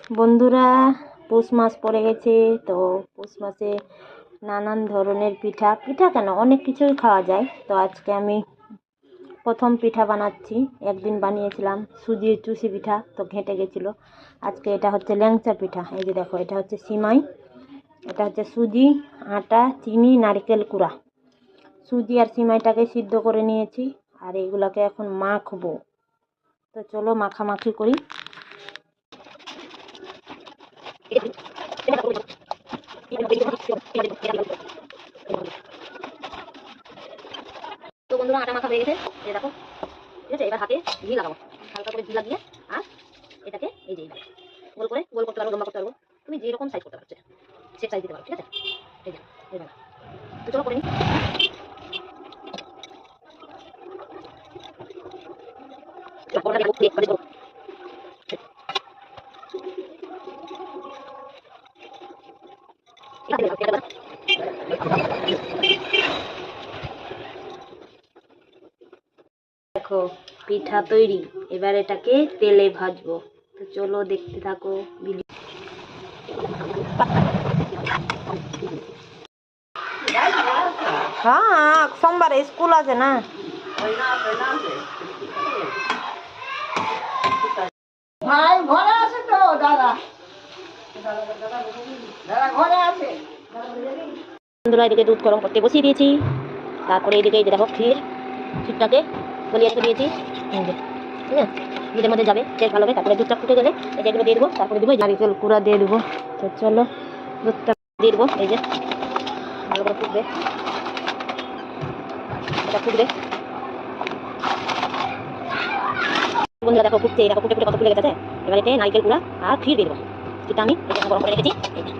বন্ধুরা, পৌষ মাস পড়ে গেছে। তো পৌষ মাসে নানান ধরনের পিঠা পিঠা কেন অনেক কিছুই খাওয়া যায়। তো আজকে আমি প্রথম পিঠা বানাচ্ছি। একদিন বানিয়েছিলাম সুজির চুষি পিঠা, তো ঘেঁটে গেছিলো। আজকে এটা হচ্ছে ল্যাংচা পিঠা। এই যে দেখো, এটা হচ্ছে সিমাই, এটা হচ্ছে সুজি, আটা, চিনি, নারকেল কুড়া। সুজি আর সিমাইটাকে সিদ্ধ করে নিয়েছি, আর এইগুলোকে এখন মাখবো। তো চলো মাখামাখি করি। তো বন্ধুরা, আটা মাখা হয়ে গেছে। এই দেখো, ঠিক আছে। এবার হাতে ঘি লাগাবো, হালকা করে ঘি লাগিয়ে, আর এটাকে এই যে এইভাবে গোল করে গোল করতে পারবো, লম্বা করতে পারবো। তুমি যেরকম সাইজ করতে পারছো, সেট সাইজ দিতে পারো, ঠিক আছে। এই যে এইভাবে। তো চলো করে নিই। দেখো, পিঠা তৈরি। এবার এটাকে তেলে ভাজবো। তো চলো দেখতে থাকো ভিডিও। হ্যাঁ, সোমবারে স্কুল আছে না। ভাই ঘরে আছে তো দাদা, দাদা ঘরে আছে। বন্ধুরা, এদিকে দুধ গরম করতে বসিয়ে দিয়েছি। তারপরে এদিকে এই যে দেখো, ক্ষীরটাকে গলিয়ে রেখে দিয়েছি। ঠিক আছে, দুধের মধ্যে যাবে, বেশ ভালো হবে। তারপরে দুধটা ফুটে গেলে এই যে এগুলো দিয়ে দেবো। তারপরে দেবো নারিকেল কুড়া দিয়ে দেবো। তো চলো দুধটা দিয়ে দেবো। এই যে ভালো করে ফুটবে, এটা ফুটবে। বন্ধুরা দেখো, ফুটছে। দেখো ফুটে ফুটে কত ফুলে গেছে। এবার এতে নারিকেল কুড়া আর ক্ষীর দিয়ে দেবো। ক্ষীরটা আমি এই যে গরম করে রেখেছি। এই যে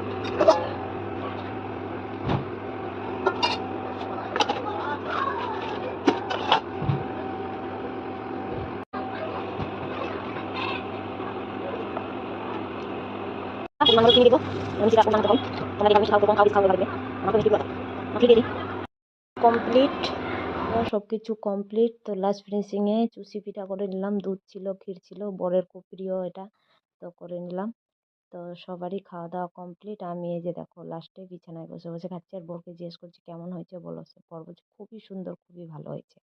পরিমাণ মতো চিনি দেবো। মিষ্টিটা পরিমাণ মতো কম, তোমরা যেভাবে খাও কম খাও, বেশি খাও লাগবে। আমাকে মিষ্টি দেবো, মাখিয়ে দিয়ে দিই। কমপ্লিট, সব কিছু কমপ্লিট। তো লাস্ট ফিনিশিংয়ে চুষি পিঠা করে নিলাম। দুধ ছিল, ক্ষীর ছিল, বরের খুব প্রিয় এটা, তো করে নিলাম। তো সবারই খাওয়া দাওয়া কমপ্লিট। আমি এই যে দেখো লাস্টে বিছানায় বসে বসে খাচ্ছি, আর বরকে জিজ্ঞেস করছি কেমন হয়েছে বলো। সে বর বলছে খুবই সুন্দর, খুবই ভালো হয়েছে।